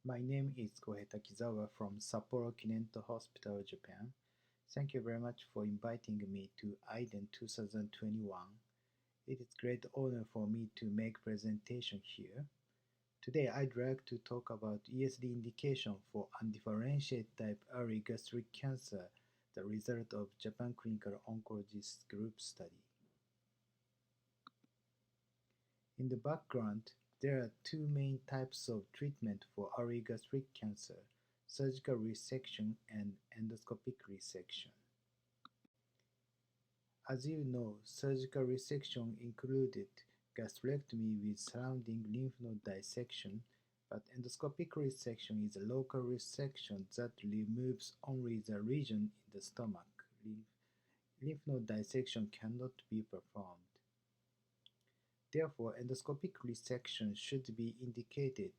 My name is Kohei Takizawa from Sapporo Kinento Hospital, Japan. Thank you very much for inviting me to IDEN2021. It is a great honor for me to make presentation here. Today I'd like to talk about ESD indication for undifferentiated type early gastric cancer, the result of Japan Clinical Oncology Group study. In the background, there are two main types of treatment for early gastric cancer, surgical resection and endoscopic resection. As you know, surgical resection included gastrectomy with surrounding lymph node dissection, but endoscopic resection is a local resection that removes only the region in the stomach. Lymph node dissection cannot be performed. Therefore, endoscopic resection should be indicated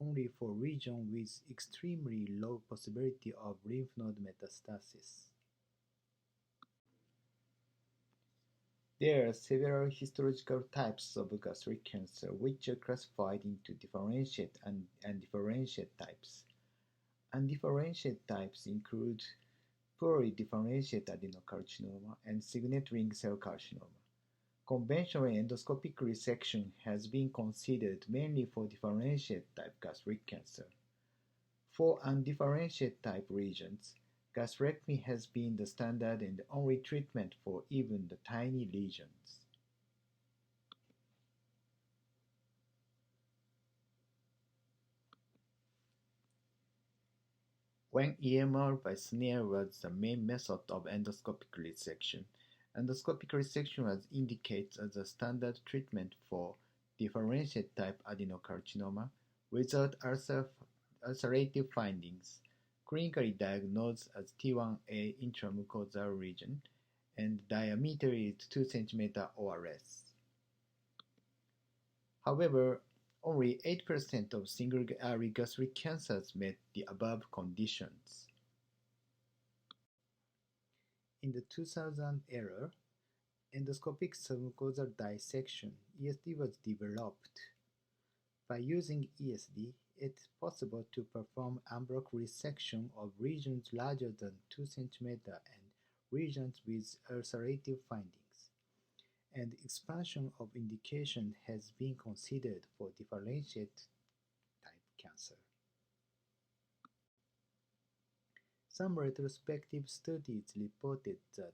only for regions with extremely low possibility of lymph node metastasis. There are several histological types of gastric cancer which are classified into differentiated and undifferentiated types. Undifferentiated types include poorly differentiated adenocarcinoma and signet ring cell carcinoma. Conventional endoscopic resection has been considered mainly for differentiated type gastric cancer. For undifferentiated type regions, gastrectomy has been the standard and the only treatment for even the tiny lesions. When EMR by smear was the main method of endoscopic resection, endoscopic resection was indicated as a standard treatment for differentiated type adenocarcinoma without ulcerative findings, clinically diagnosed as T1A intramucosal region, and diameter is 2 cm or less. However, only 8% of single early gastric cancers met the above conditions. In the 2000 era, endoscopic submucosal dissection (ESD) was developed. By using ESD, it's possible to perform en bloc resection of regions larger than 2 cm and regions with ulcerative findings, and expansion of indication has been considered for differentiated type cancer. Some retrospective studies reported that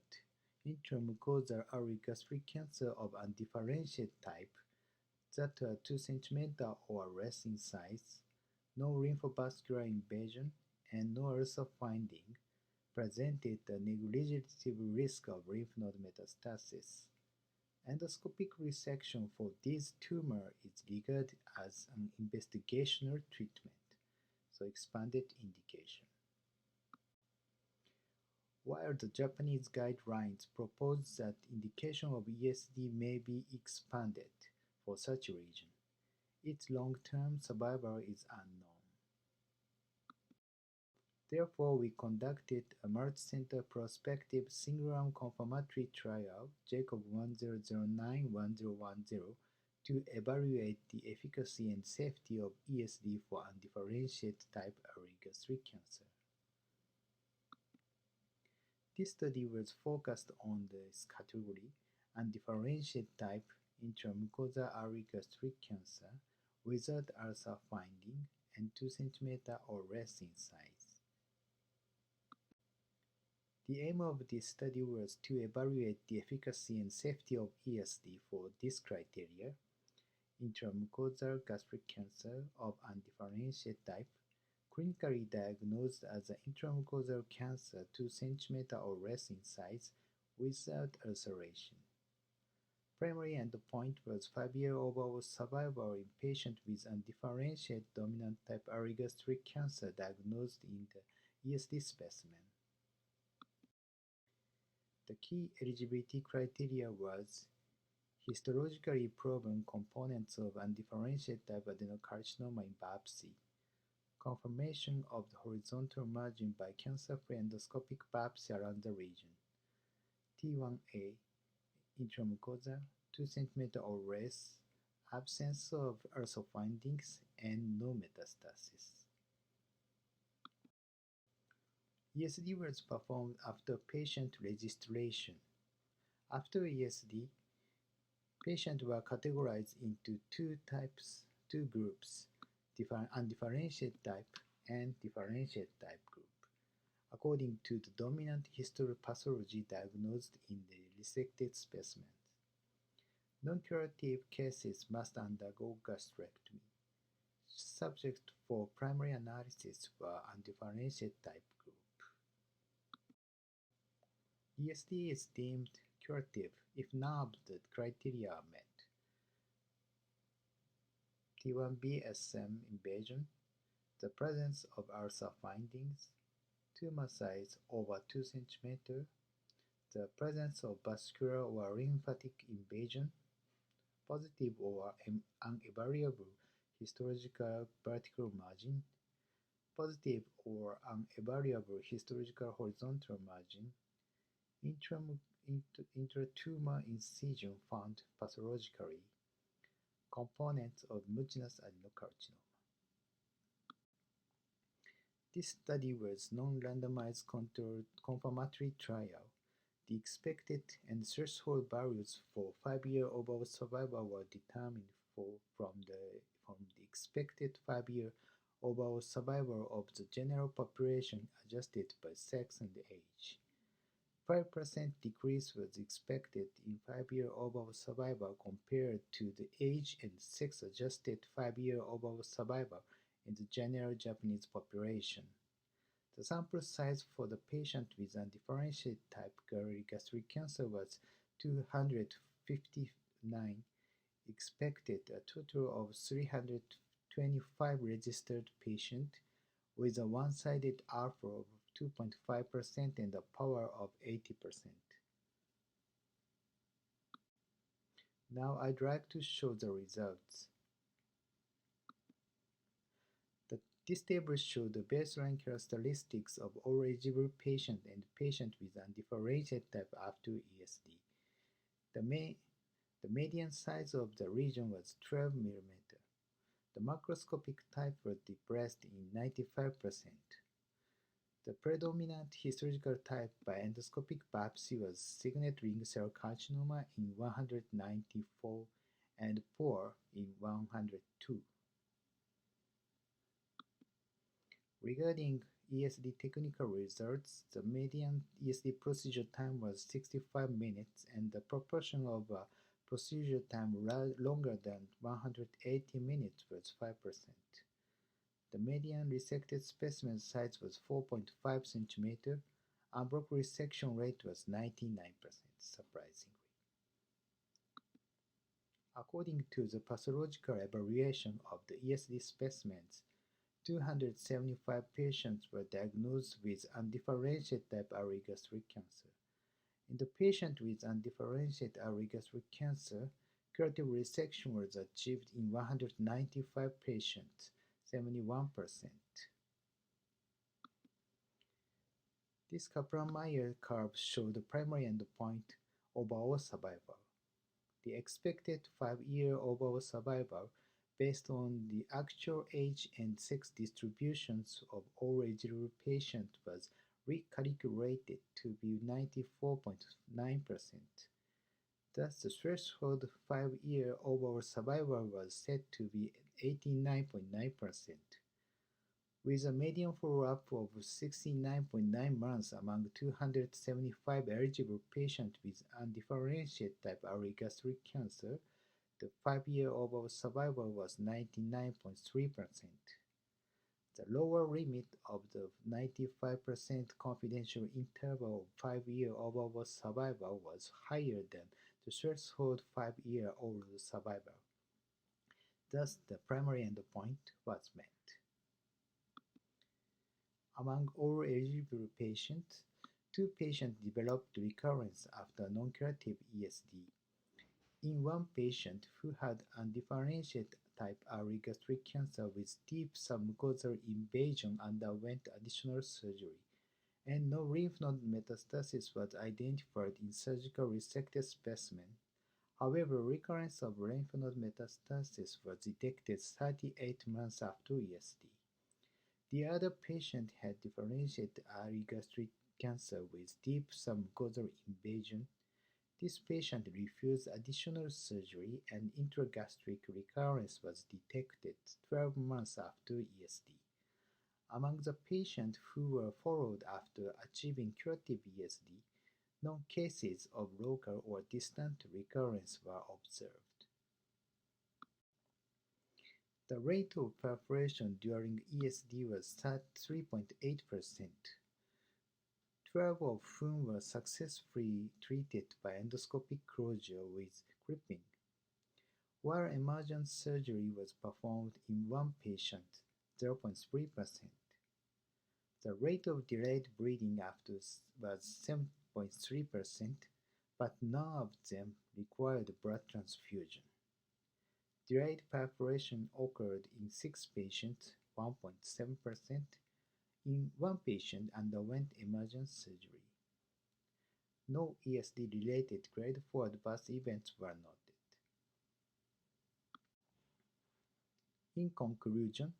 intramucosal early gastric cancer of undifferentiated type that are 2 cm or less in size, no lymphovascular invasion, and no ulcer finding, presented a negligible risk of lymph node metastasis. Endoscopic resection for these tumors is regarded as an investigational treatment, so expanded indication. While the Japanese guidelines propose that indication of ESD may be expanded for such a region, its long-term survival is unknown. Therefore, we conducted a multicenter prospective single-arm confirmatory trial, JCOG 1009-1010, to evaluate the efficacy and safety of ESD for undifferentiated type early gastric cancer. This study was focused on this category, undifferentiated type intramucosal early gastric cancer without ulcer finding and 2 cm or less in size. The aim of this study was to evaluate the efficacy and safety of ESD for this criteria: intramucosal gastric cancer of undifferentiated type, clinically diagnosed as an intramucosal cancer 2 cm or less in size without ulceration. Primary endpoint was 5-year overall survival in patients with undifferentiated dominant type early gastric cancer diagnosed in the ESD specimen. The key eligibility criteria was histologically proven components of undifferentiated type adenocarcinoma in biopsy, confirmation of the horizontal margin by cancer-free endoscopic biopsy around the region, T1A intramucosal, 2 cm or less, absence of ulcer findings, and no metastasis. ESD was performed after patient registration. After ESD, patients were categorized into two groups, undifferentiated type and differentiated type group, according to the dominant histopathology diagnosed in the resected specimens. Non-curative cases must undergo gastrectomy. Subjects for primary analysis were undifferentiated type group. ESD is deemed curative if none of the criteria are met. T1B-SM invasion, the presence of ulcer findings, tumor size over 2 cm, the presence of vascular or lymphatic invasion, positive or unevaluable histological vertical margin, positive or unevaluable histological horizontal margin, intratumor incision found pathologically, components of mucinous adenocarcinoma. This study was non-randomized controlled confirmatory trial. The expected and threshold values for 5-year overall survival were determined from the expected 5-year overall survival of the general population adjusted by sex and age. 5% decrease was expected in 5-year overall survival compared to the age and sex-adjusted 5-year overall survival in the general Japanese population. The sample size for the patient with undifferentiated type gastric cancer was 259, expected a total of 325 registered patients with a one-sided alpha of 2.5% and a power of 80%. Now I'd like to show the results. This table shows the baseline characteristics of all eligible patients and patients with undifferentiated type after ESD. The median size of the lesion was 12 mm. The macroscopic type was depressed in 95%. The predominant histological type by endoscopic biopsy was signet ring cell carcinoma in 194 and poor in 102. Regarding ESD technical results, the median ESD procedure time was 65 minutes and the proportion of procedure time longer than 180 minutes was 5%. The median resected specimen size was 4.5 cm. Unbroken resection rate was 99%, surprisingly. According to the pathological evaluation of the ESD specimens, 275 patients were diagnosed with undifferentiated type early gastric cancer. In the patient with undifferentiated early gastric cancer, curative resection was achieved in 195 patients, 71%. This Kaplan-Meier curve shows the primary endpoint overall survival. The expected 5-year overall survival based on the actual age and sex distributions of all eligible patients was recalculated to be 94.9%. Thus, the threshold 5-year overall survival was set to be 89.9%. With a median follow-up of 69.9 months among 275 eligible patients with undifferentiated type early gastric cancer, the 5-year overall survival was 99.3%. The lower limit of the 95% confidential interval of 5-year overall survival was higher than the threshold 5-year overall survival. Thus, the primary endpoint was met. Among all eligible patients, 2 patients developed recurrence after non-curative ESD. In one patient who had undifferentiated type early gastric cancer with deep submucosal invasion underwent additional surgery, and no lymph node metastasis was identified in surgical resected specimen. However, recurrence of lymph node metastasis was detected 38 months after ESD. The other patient had differentiated early gastric cancer with deep submucosal invasion. This patient refused additional surgery and intragastric recurrence was detected 12 months after ESD. Among the patients who were followed after achieving curative ESD, no cases of local or distant recurrence were observed. The rate of perforation during ESD was 3.8%, 12 of whom were successfully treated by endoscopic closure with clipping, while emergent surgery was performed in one patient, 0.3%. The rate of delayed bleeding after was 7.3%, but none of them required blood transfusion. Delayed perforation occurred in 6 patients, 1.7%. In one patient underwent emergent surgery. No ESD-related grade 4 adverse events were noted. In conclusion,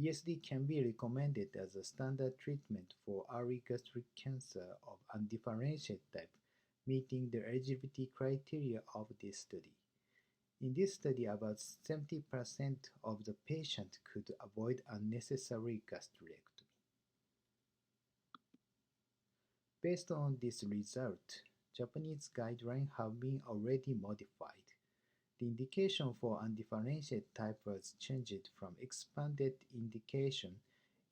ESD can be recommended as a standard treatment for early gastric cancer of undifferentiated type, meeting the eligibility criteria of this study. In this study, about 70% of the patients could avoid unnecessary gastrectomy. Based on this result, Japanese guidelines have been already modified. The indication for undifferentiated type was changed from expanded indication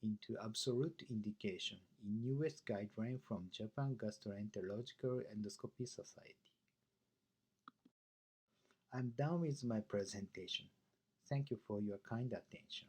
into absolute indication in US guideline from Japan Gastroenterological Endoscopy Society. I'm done with my presentation. Thank you for your kind attention.